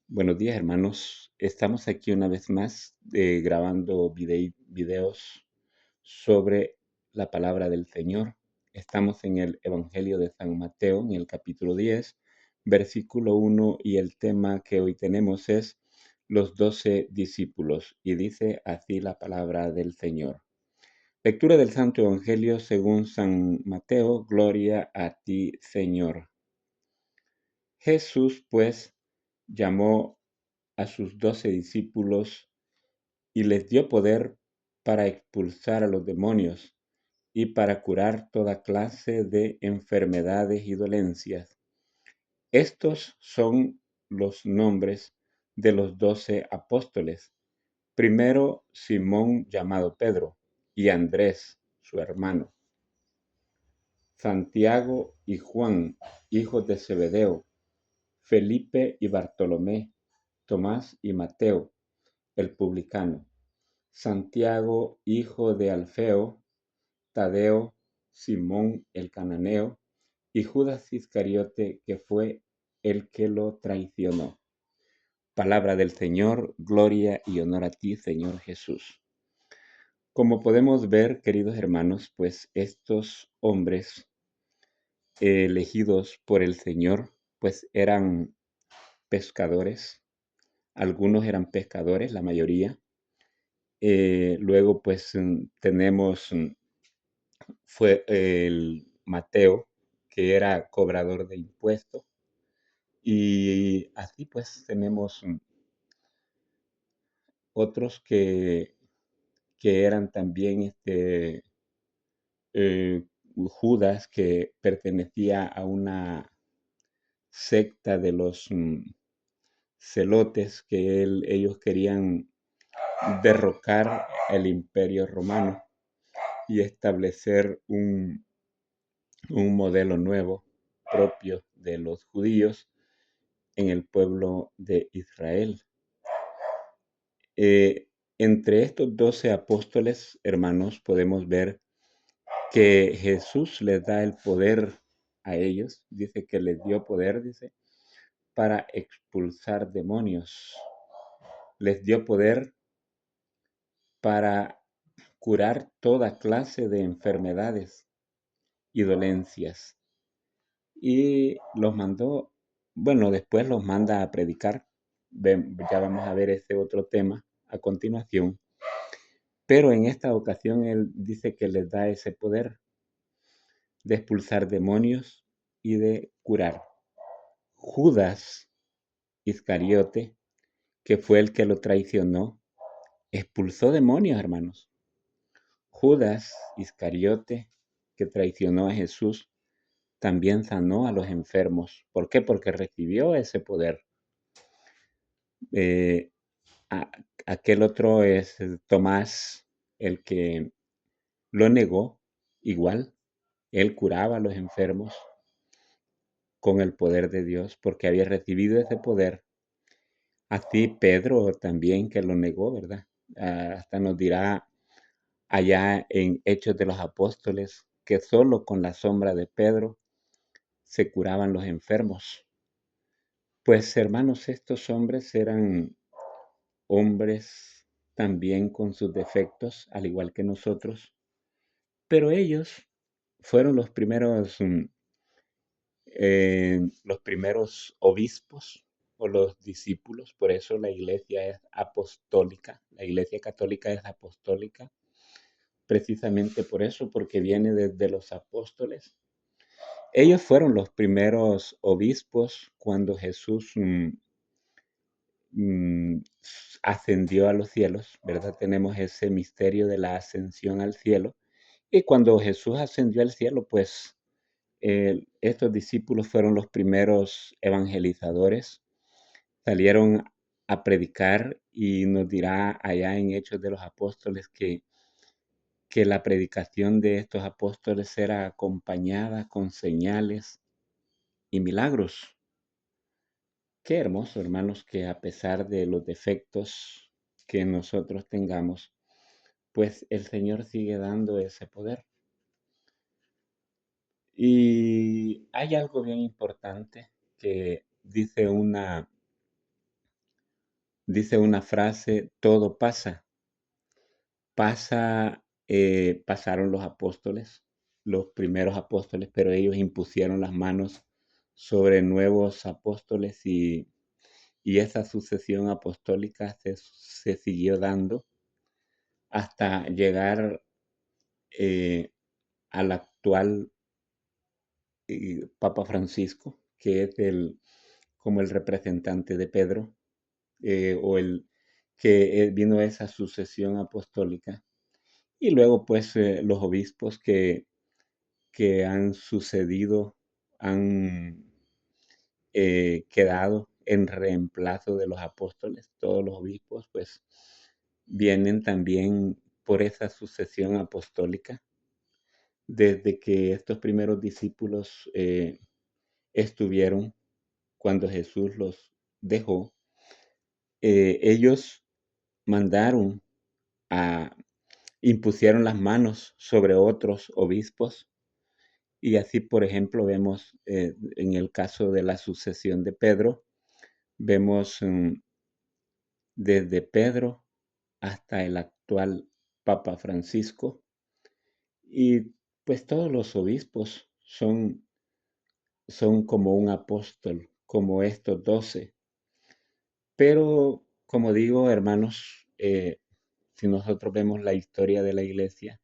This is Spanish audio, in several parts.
Buenos días, hermanos. Estamos aquí una vez más grabando videos sobre la palabra del Señor. Estamos en el Evangelio de San Mateo, en el capítulo 10, versículo 1, y el tema que hoy tenemos es los 12 discípulos. Y dice así la palabra del Señor. Lectura del Santo Evangelio según San Mateo. Gloria a ti, Señor. Jesús, pues, llamó a sus 12 discípulos y les dio poder para expulsar a los demonios y para curar toda clase de enfermedades y dolencias. Estos son los nombres de los 12 apóstoles. Primero, Simón llamado Pedro, y Andrés, su hermano, Santiago y Juan, hijos de Zebedeo, Felipe y Bartolomé, Tomás y Mateo, el publicano, Santiago, hijo de Alfeo, Tadeo, Simón el cananeo, y Judas Iscariote, que fue el que lo traicionó. Palabra del Señor, gloria y honor a ti, Señor Jesús. Como podemos ver, queridos hermanos, pues estos hombres elegidos por el Señor, pues eran pescadores. Algunos eran pescadores, la mayoría. Luego, pues tenemos, fue el Mateo, que era cobrador de impuestos. Y así pues tenemos otros que eran también eh, Judas, que pertenecía a una secta de los celotes, que ellos querían derrocar el imperio romano y establecer un modelo nuevo propio de los judíos en el pueblo de Israel. Entre estos 12 apóstoles, hermanos, podemos ver que Jesús les da el poder a ellos. Dice que les dio poder, dice, para expulsar demonios. Les dio poder para curar toda clase de enfermedades y dolencias. Y los mandó, bueno, después los manda a predicar. Ya vamos a ver ese otro tema a continuación. Pero en esta ocasión él dice que les da ese poder de expulsar demonios y de curar. Judas Iscariote, que fue el que lo traicionó, expulsó demonios, hermanos. Judas Iscariote, que traicionó a Jesús, también sanó a los enfermos. ¿Por qué? Porque recibió ese poder. Eh, Aquel otro es Tomás, el que lo negó. Igual, él curaba a los enfermos con el poder de Dios, porque había recibido ese poder. Así Pedro también, que lo negó, ¿verdad? Hasta nos dirá allá en Hechos de los Apóstoles que solo con la sombra de Pedro se curaban los enfermos. Pues hermanos, estos hombres eran hombres también con sus defectos, al igual que nosotros, pero ellos fueron los primeros obispos o los discípulos. Por eso la iglesia es apostólica, la iglesia católica es apostólica, precisamente por eso, porque viene desde los apóstoles. Ellos fueron los primeros obispos cuando Jesús mm, ascendió a los cielos, ¿verdad? Tenemos ese misterio de la ascensión al cielo. Y cuando Jesús ascendió al cielo, pues estos discípulos fueron los primeros evangelizadores, salieron a predicar, y nos dirá allá en Hechos de los Apóstoles que la predicación de estos apóstoles era acompañada con señales y milagros. Qué hermoso, hermanos, que a pesar de los defectos que nosotros tengamos, pues el Señor sigue dando ese poder. Y hay algo bien importante que dice dice una frase, todo pasa. Pasaron los apóstoles, los primeros apóstoles, pero ellos impusieron las manos sobre nuevos apóstoles y esa sucesión apostólica se siguió dando hasta llegar al actual Papa Francisco, que es como el representante de Pedro, o el que vino esa sucesión apostólica. Y luego, pues, los obispos que han sucedido, han quedado en reemplazo de los apóstoles. Todos los obispos, pues, vienen también por esa sucesión apostólica. Desde que estos primeros discípulos estuvieron cuando Jesús los dejó, ellos mandaron a, impusieron las manos sobre otros obispos. Y así, por ejemplo, vemos en el caso de la sucesión de Pedro, vemos desde Pedro hasta el actual Papa Francisco. Y pues todos los obispos son como un apóstol, como estos 12. Pero, como digo, hermanos, si nosotros vemos la historia de la iglesia,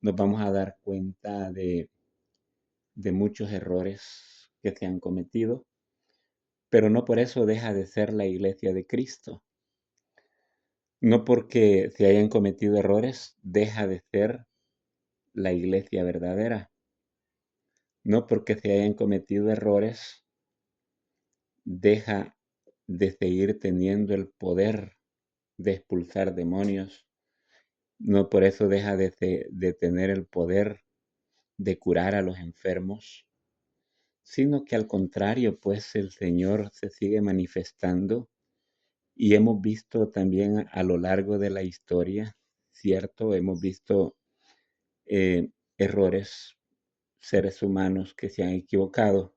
nos vamos a dar cuenta de muchos errores que se han cometido, pero no por eso deja de ser la iglesia de Cristo. No porque se hayan cometido errores, deja de ser la iglesia verdadera. No porque se hayan cometido errores, deja de seguir teniendo el poder de expulsar demonios. No por eso deja de tener el poder de curar a los enfermos, sino que al contrario, pues el Señor se sigue manifestando y hemos visto también a lo largo de la historia, cierto, hemos visto eh, errores, seres humanos que se han equivocado,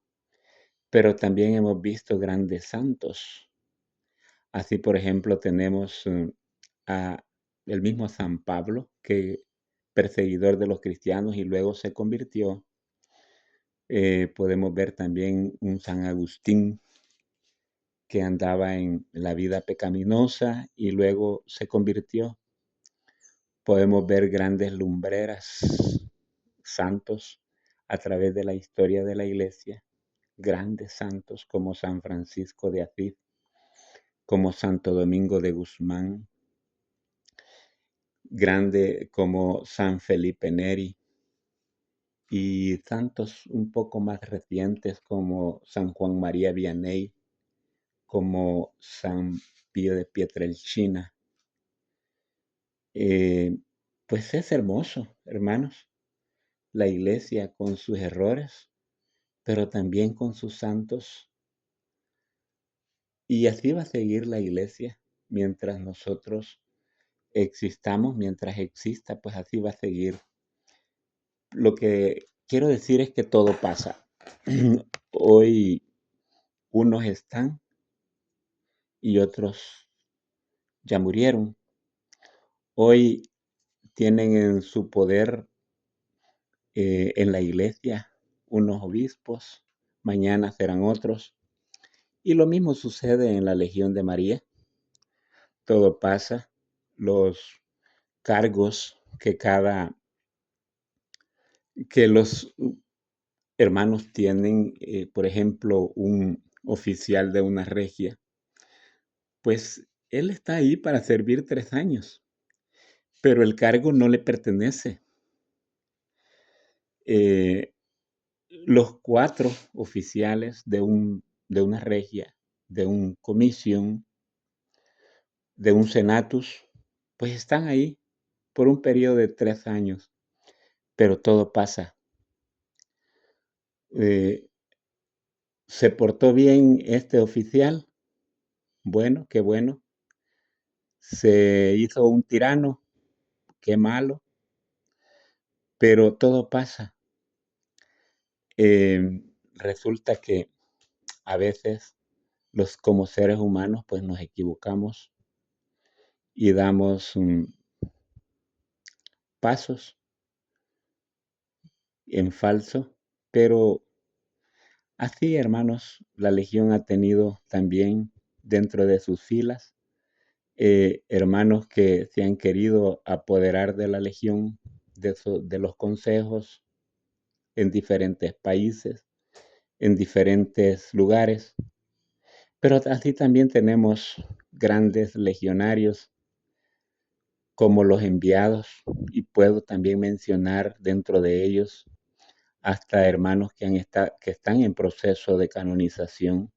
pero también hemos visto grandes santos. Así, por ejemplo, tenemos a el mismo San Pablo, que perseguidor de los cristianos y luego se convirtió. Podemos ver también un San Agustín que andaba en la vida pecaminosa y luego se convirtió. Podemos ver grandes lumbreras, santos a través de la historia de la iglesia, grandes santos como San Francisco de Asís, como Santo Domingo de Guzmán, grande como San Felipe Neri y santos un poco más recientes como San Juan María Vianney, como San Pío de Pietrelcina. Eh, pues es hermoso, hermanos, la iglesia con sus errores, pero también con sus santos. Y así va a seguir la iglesia mientras nosotros existamos, mientras exista, pues así va a seguir. Lo que quiero decir es que todo pasa. Hoy unos están y otros ya murieron. Hoy tienen en su poder en la iglesia unos obispos, mañana serán otros. Y lo mismo sucede en la Legión de María. Todo pasa. Los cargos que los hermanos tienen, por ejemplo, un oficial de una regia, pues él está ahí para servir 3 años, pero el cargo no le pertenece. Eh, los 4 oficiales de una regia, de un comisión, de un senatus, pues están ahí por un periodo de 3 años, pero todo pasa. Eh, ¿Se portó bien este oficial? Bueno, qué bueno. Se hizo un tirano, qué malo, pero todo pasa. Resulta que a veces como seres humanos pues nos equivocamos y damos pasos en falso, pero así, hermanos, la Legión ha tenido también dentro de sus filas hermanos que se han querido apoderar de la Legión, de los consejos en diferentes países, en diferentes lugares, pero así también tenemos grandes legionarios como los enviados, y puedo también mencionar dentro de ellos hasta hermanos que están en proceso de canonización.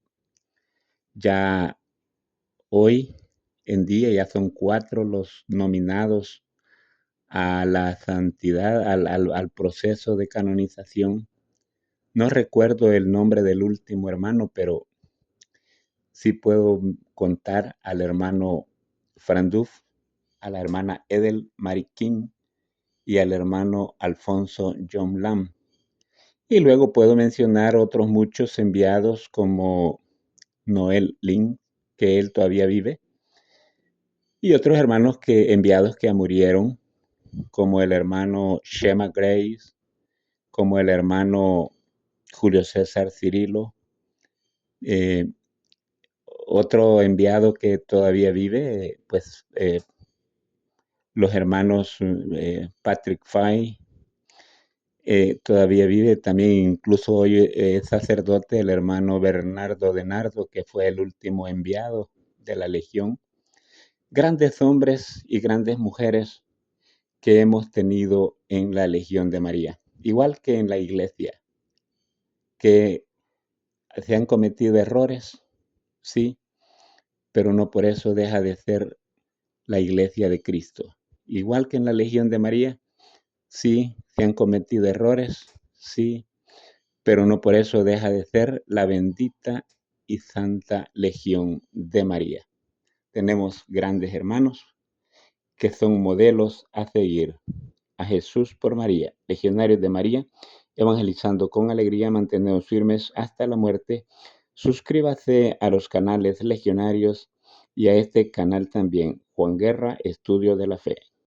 Ya hoy en día ya son 4 los nominados a la santidad, al proceso de canonización. No recuerdo el nombre del último hermano, pero sí puedo contar al hermano Franduf, a la hermana Edel Mariquín y al hermano Alfonso John Lam. Y luego puedo mencionar otros muchos enviados como Noel Lin, que él todavía vive, y otros hermanos enviados que murieron, como el hermano Shema Grace, como el hermano Julio César Cirilo, eh, otro enviado que todavía vive, los hermanos Patrick Fay, todavía vive también, incluso hoy es sacerdote el hermano Bernardo de Nardo, que fue el último enviado de la Legión. Grandes hombres y grandes mujeres que hemos tenido en la Legión de María, igual que en la iglesia, que se han cometido errores, sí, pero no por eso deja de ser la iglesia de Cristo. Igual que en la Legión de María, sí, se han cometido errores, sí, pero no por eso deja de ser la bendita y santa Legión de María. Tenemos grandes hermanos que son modelos a seguir. A Jesús por María, legionarios de María, evangelizando con alegría, mantenernos firmes hasta la muerte. Suscríbase a los canales legionarios y a este canal también, Juan Guerra, Estudio de la Fe.